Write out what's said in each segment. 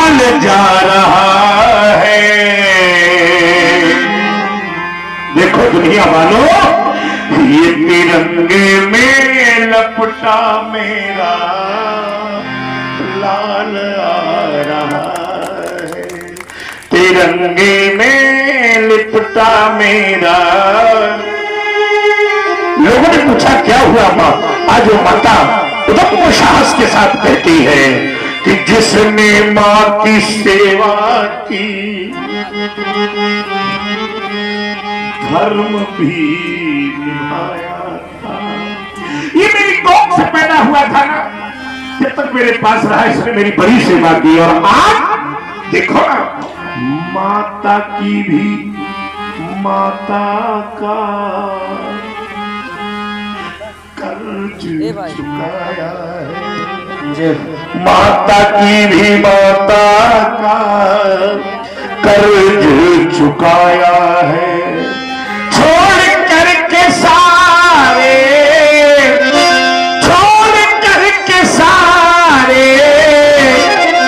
लाल जा रहा है। देखो दुनिया वालों, ये तिरंगे में लपटा मेरा लाल आ रहा है, तिरंगे में लिपटा मेरा। लोगों ने पूछा क्या हुआ मां? आज वो माता उदम साहस के साथ कहती है कि जिसने मां की सेवा की, धर्म भी निभाया था। ये मेरी कोख से पैदा हुआ था ना, जब तक मेरे पास रहा इसने मेरी बड़ी सेवा की। और आज देखो ना, माता की भी माता का कर्ज चुकाया है, माता की भी माता का कर्ज चुकाया है। छोड़ करके सारे, छोड़ करके सारे,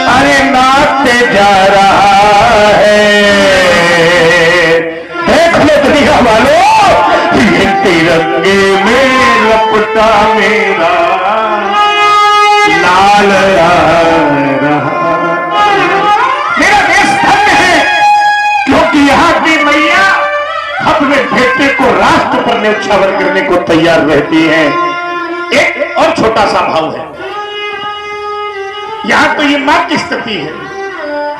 अरे नाते जा रहा है। देख लो दुनिया वालों, ये तिरंगे में लपटा मेरा लाल आ रहा। मेरा देश धन्य है क्योंकि यहाँ की मैया अपने बेटे को राष्ट्र पर न्यौछावर करने को तैयार रहती है। एक और छोटा सा भाव है, यहाँ तो ये मां की स्थिति है।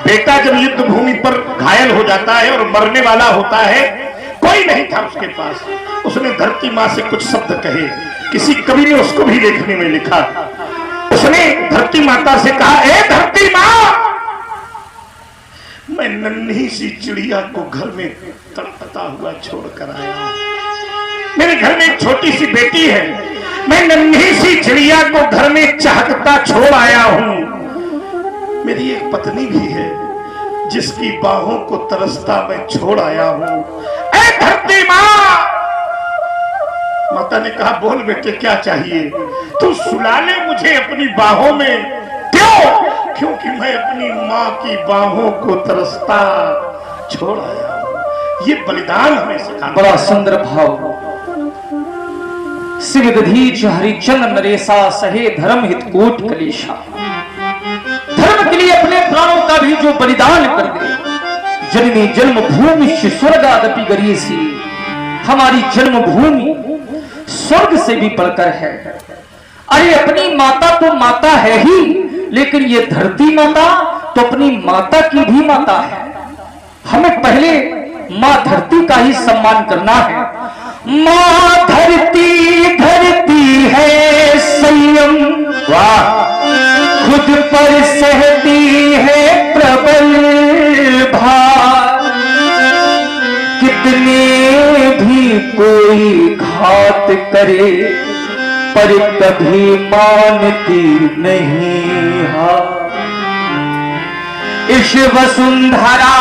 बेटा जब युद्ध भूमि पर घायल हो जाता है और मरने वाला होता है, कोई नहीं था उसके पास, उसने धरती मां से कुछ शब्द कहे। किसी कवि ने उसको भी लेखनी में लिखा, उसने धरती माता से कहा, ए धरती मां, मैं नन्ही सी चिड़िया को घर में तड़पता हुआ छोड़कर आया। मेरे घर में एक छोटी सी बेटी है, मैं नन्ही सी चिड़िया को घर में चहकता छोड़ आया हूं। मेरी एक पत्नी भी है जिसकी बाहों को तरसता मैं छोड़ आया हूं। ऐ धरती मां! माता ने कहा, बोल बेटे क्या चाहिए? तू सुला ले मुझे अपनी बाहों में। क्यों? क्योंकि मैं अपनी मां की बाहों को तरसता छोड़ आया हूं। ये बलिदान हमें सिखाता। बड़ा सुंदर भाव। शिवदधीच हरिचंद्र नरेशा सहे धर्म हित कोट कलेशा। धर्म के लिए अपने प्राणों का भी जो बलिदान कर दे, जननी जन्मभूमि स्वर्गादपि गरीयसी। हमारी जन्मभूमि स्वर्ग से भी बढ़कर है। अरे अपनी माता तो माता है ही, लेकिन ये धरती माता तो अपनी माता की भी माता है। हमें पहले मां धरती का ही सम्मान करना है। मां धरती धरती है संयम, वाह, खुद पर सहती है प्रबल भार। कितने भी कोई घात करे पर कभी मानती नहीं हार। इस वसुंधरा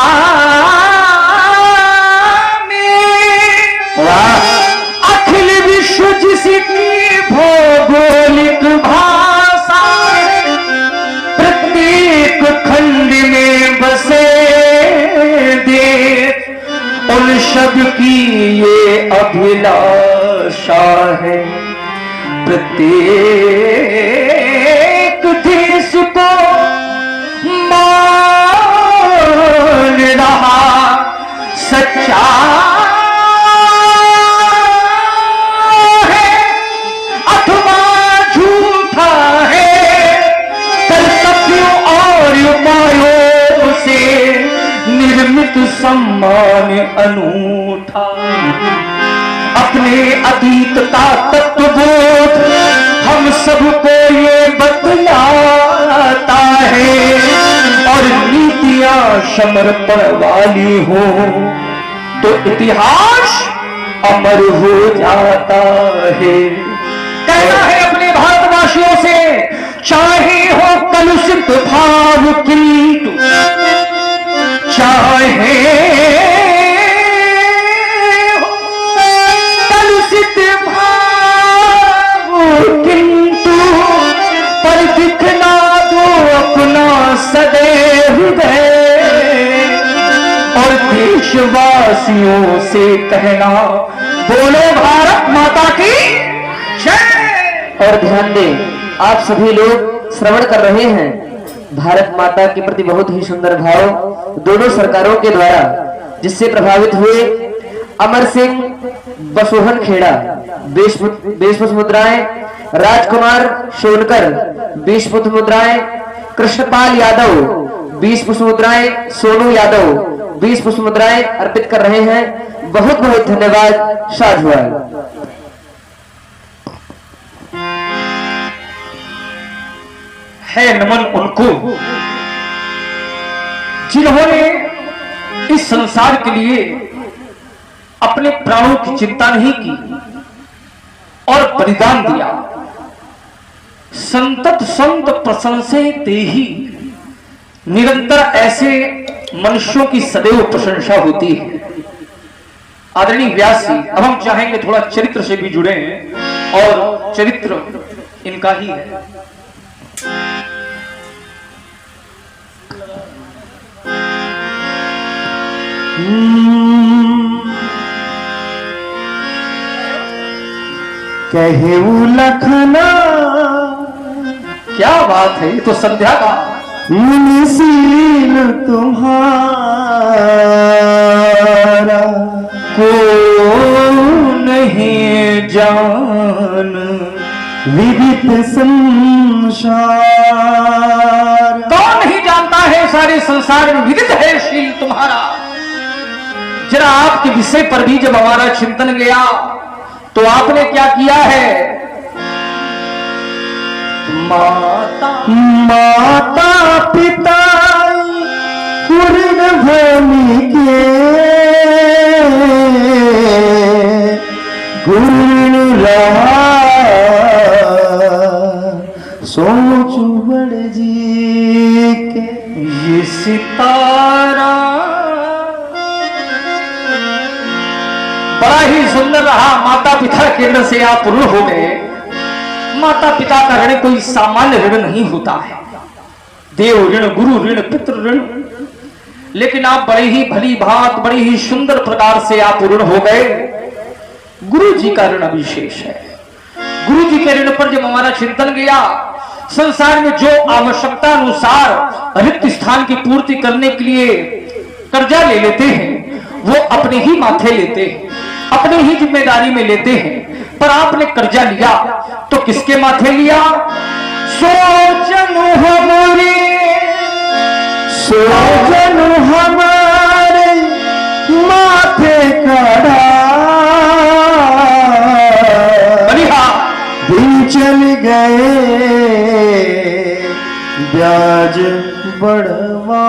अखिल विश्व जिसकी भौगोलिक भाषा, प्रत्येक खंड में बसे देश, उन सब की ये अभिलाषा है। प्रत्येक देश को मान रहा सच्चा सम्मान अनूठा। अपने अतीत का तत्वबोध हम सबको ये बतलाता है, और नीतियां समर्पण वाली हो तो इतिहास अमर हो जाता है। कहना है अपने भारतवासियों से, चाहे हो कलुषित भाव कीट, चाहे कलुषित भाव किंतु पर दिखना दो अपना सदैव देशवासियों से कहना, बोलो भारत माता की जय। और ध्यान दें, आप सभी लोग श्रवण कर रहे हैं भारत माता के प्रति बहुत ही सुंदर भाव दोनों सरकारों के द्वारा, जिससे प्रभावित हुए अमर सिंह बसोहन खेड़ा 20 मुद्राएं, राजकुमार सोनकर 20 मुद्राएं, कृष्णपाल यादव 20 मुद्राएं, सोनू यादव 20 मुद्राएं अर्पित कर रहे हैं। बहुत बहुत धन्यवाद। साधुवाद। है नमन उनको जिन्होंने इस संसार के लिए अपने प्राणों की चिंता नहीं की और बलिदान दिया। संतत संत प्रशंसे तेहि, निरंतर ऐसे मनुष्यों की सदैव प्रशंसा होती है। आदरणीय व्यास जी, अब हम चाहेंगे थोड़ा चरित्र से भी जुड़े हैं और चरित्र इनका ही है। कहे लखना, क्या बात है, ये तो संध्या का मुनिशील तुम्हारा को नहीं जान विदित संसार। कौन नहीं जानता है, सारे संसार में विदित है शील तुम्हारा। जरा आपके विषय पर भी जब हमारा चिंतन गया तो आपने क्या किया है। माता माता पिता पूर्ण भूमि के गुरु रहा सोच बड़ जी के। ये सितारा बड़ा ही सुंदर रहा। माता पिता के ऋण से आप ऋण हो गए। माता पिता का ऋण कोई सामान्य ऋण नहीं होता है। देव ऋण, गुरु ऋण, पितृ ऋण, लेकिन आप बड़े ही भली भांत, बड़े ही सुंदर प्रकार से आप ऋण हो गए। गुरु जी का ऋण विशेष है। गुरु जी के ऋण पर जब हमारा चिंतन गया, संसार में जो आवश्यकता अनुसार रिक्त स्थान की पूर्ति करने के लिए कर्जा ले लेते हैं, वो अपने ही माथे लेते हैं, अपने ही जिम्मेदारी में लेते हैं। पर आपने कर्जा लिया तो किसके माथे लिया। सोचन हमारे, सोचन हमारे माथे खड़ा दिन चल गए ब्याज बढ़वा।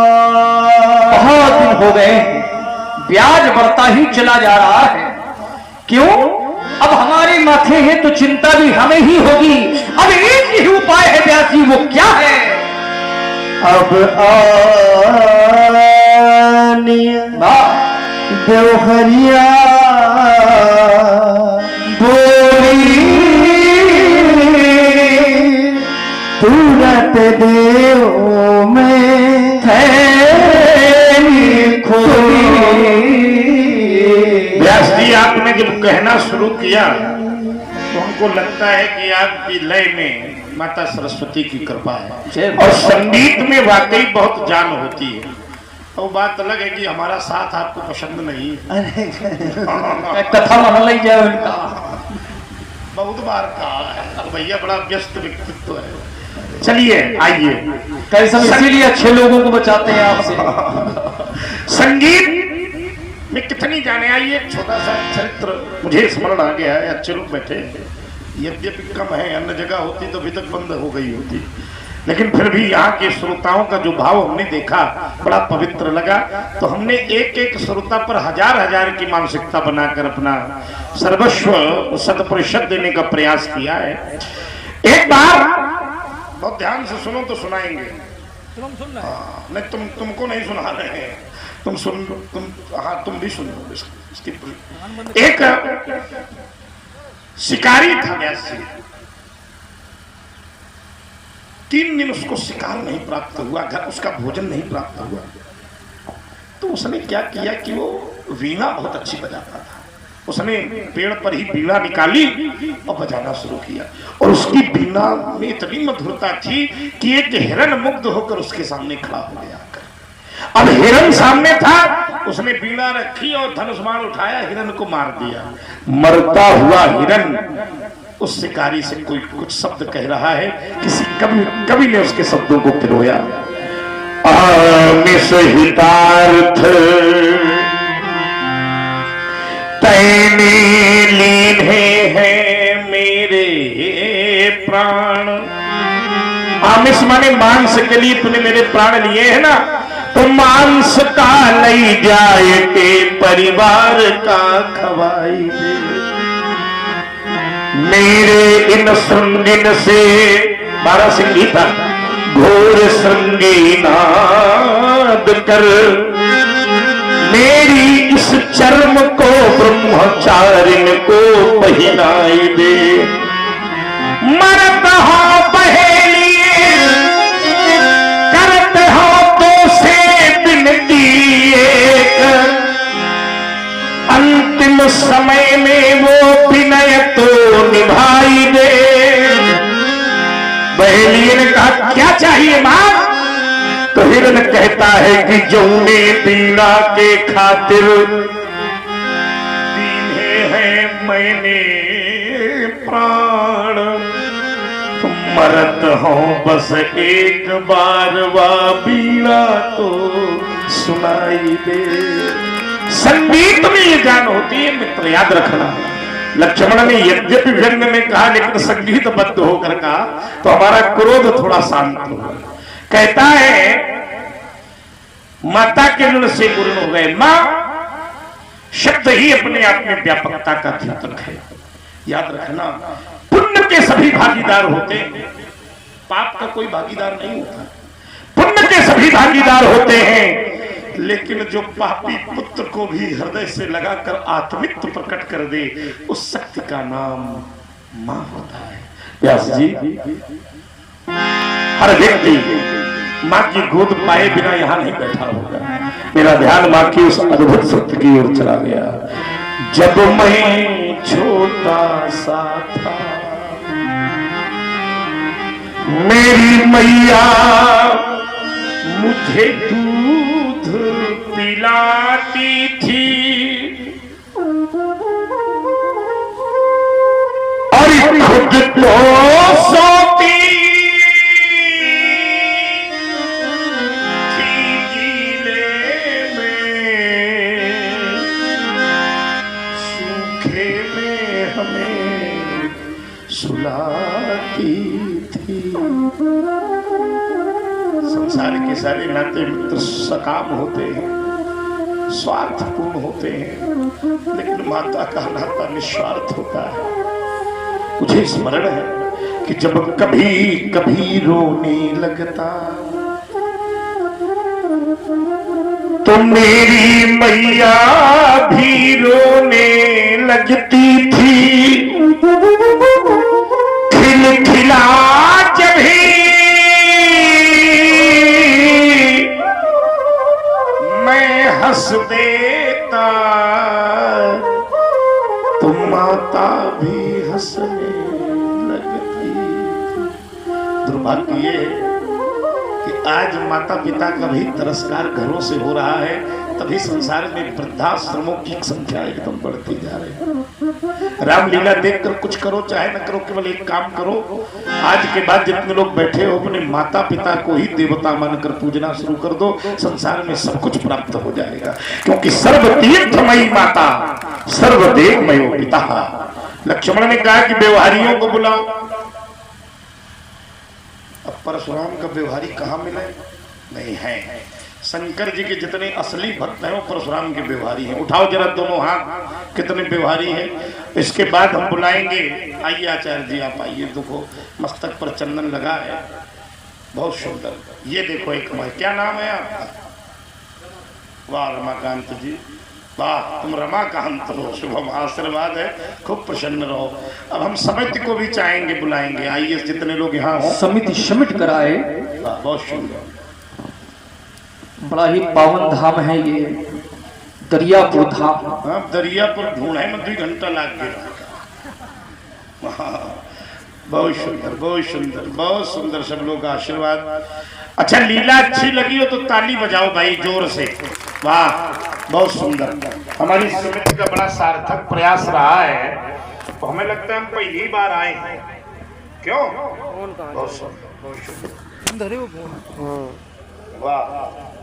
बहुत दिन हो गए, ब्याज बढ़ता ही चला जा रहा है। क्यों? अब हमारे माथे है तो चिंता भी हमें ही होगी। अब एक ही उपाय है व्यास जी, वो क्या है। अब देवहरिया बोली तुरंत देव में व्यास जी, आपने जब कहना शुरू किया तो हमको लगता है कि आपकी लय में माता सरस्वती की कृपा है और संगीत में वाकई बहुत जान होती है। तो बात अलग है कि हमारा साथ आपको पसंद नहीं। कथा मन ली जाए उनका, बहुत बार कहा है भैया, बड़ा व्यस्त व्यक्तित्व है। चलिए आइए, कैसे इसीलिए अच्छे लोगों को बचाते हैं आपसे। संगीत में कितनी जाने। आइए, एक छोटा सा चरित्र मुझे स्मरण आ गया है। अच्छे लोग बैठे हैं, यद्यपि कम है, अन्य जगह होती तो अभी तक बंद हो गई होती, लेकिन फिर भी यहाँ के श्रोताओं का जो भाव हमने देखा बड़ा पवित्र लगा। तो हमने एक एक श्रोता पर हजार हजार की मानसिकता बनाकर अपना सर्वस्व शत प्रतिशत देने का प्रयास किया है। एक बार बहुत ध्यान से सुनो तो सुनाएंगे। नहीं, तुमको नहीं सुना रहे हैं, तुम सुन, तुम भी सुन लो इसकी। एक शिकारी था व्यास जी, 3 दिन उसको शिकार नहीं प्राप्त हुआ, घर उसका भोजन नहीं प्राप्त हुआ। तो उसने क्या किया कि वो वीणा बहुत अच्छी बजाता था। उसने पेड़ पर ही वीणा निकाली और बजाना शुरू किया, और उसकी वीणा में इतनी मधुरता थी कि एक हिरन मुग्ध होकर उसके सामने खड़ा हो गया। अब हिरन सामने था, उसने वीणा रखी और धनुष बाण उठाया, हिरन को मार दिया। मरता हुआ हिरन उस शिकारी से कोई कुछ शब्द कह रहा है। किसी कवि ने उसके शब्दों को पिरोया। आमिष हितार्थ तैने लीने हैं मेरे प्राण। आमिष माने मांस के लिए तूने मेरे प्राण लिए है ना, तो मांस का लई जाए के परिवार का खवाई दे। मेरे इन श्रृंगिन से 12 सिंगी था, घोर श्रृंगी नाद कर मेरी इस चर्म को ब्रह्मचारिण को पहनाई दे। मरत हो पहेलिए करत हो तो से बिनती एक, अंतिम समय में वो विनय तो निभाई दे। बहेलिए ने कहा क्या चाहिए मां? तो हिरन कहता है कि जौने पीड़ा के खातिर दीने हैं मैंने प्राण, मरत हो बस एक बार वा पीड़ा तो सुनाई दे। संगीत में ये जान होती है मित्र, याद रखना। लक्ष्मण ने यद्यपि व्यंग में कहा लेकिन संगीतबद्ध होकर कहा तो हमारा क्रोध थोड़ा शांत होगा। कहता है माता के ऋण से गुण हो गए। मां शब्द ही अपने आप में व्यापकता का द्योतक है। याद रखना, पुण्य के सभी भागीदार होते हैं, पाप का कोई भागीदार नहीं होता। पुण्य के सभी भागीदार होते हैं, लेकिन जो पापी पुत्र को भी हृदय से लगाकर आत्मित्व प्रकट कर दे, उस शक्ति का नाम मां होता है। व्यास जी, हर व्यक्ति मां की गोद पाए बिना यहां नहीं बैठा होगा। मेरा ध्यान मां की उस अद्भुत सत्य की ओर चला गया। जब मैं छोटा सा था मेरी मैया मुझे दूध पिलाती थी, और खुद तो सोती सुलाती थी। संसार के सारे नाते मित्र सकाम होते हैं, स्वार्थपूर्ण होते हैं, लेकिन माता का नाता निस्वार्थ होता है। मुझे स्मरण है कि जब कभी कभी रोने लगता तो मेरी मैया भी रोने लगती थी। खिलखिला जब ही मैं हंस देता तो माता भी हंसने लगती। दुर्भाग्य ये कि आज माता पिता का भी तिरस्कार घरों से हो रहा है, तभी संसार में वृद्धाश्रमों की संख्या एकदम बढ़ती जा रही है। रामलीला देखकर कुछ करो चाहे न करो, केवल एक काम करो, आज के बाद जितने लोग बैठे हो अपने माता पिता को ही देवता मानकर पूजना शुरू कर दो, संसार में सब कुछ प्राप्त हो जाएगा। क्योंकि सर्वतीर्थमयी माता सर्वदेवमयो पिता। लक्ष्मण ने कहा कि व्यवहारियों को बुलाओ। अब परशुराम का व्यवहारी कहाँ मिले? नहीं है। शंकर जी के जितने असली भक्त हैं वो परशुराम के व्यवहारी हैं। उठाओ जरा दोनों हाथ, कितने व्यवहारी हैं। इसके बाद हम बुलाएंगे। आइए आचार्य जी, आप आइए। देखो मस्तक पर चंदन लगा है, बहुत सुंदर। ये देखो एक माँ, क्या नाम है आपका? वाह रमाकांत जी, वाह तुम रमाकांत हो, शुभम आशीर्वाद है, खूब प्रसन्न रहो। अब हम समिति को भी चाहेंगे, बुलाएंगे। आइए जितने लोग यहाँ हो। समिति समिट कराए। बहुत सुंदर। बड़ा ही पावन धाम है ये दरियापुर धाम। हाँ, दरियापुर ढूंढे में 2 घंटा लाग गया। बहुत सुंदर, बहुत सुंदर, बहुत सुंदर। सब लोग का आशीर्वाद। अच्छा, लीला अच्छी लगी हो तो ताली बजाओ भाई जोर से। वाह, बहुत सुंदर। हमारी समिति का बड़ा सार्थक प्रयास रहा है। तो हमें लगता है हम पहली बार आए हैं। क्यों? बहुत सुंदर, बहुत सुंदर। वाह।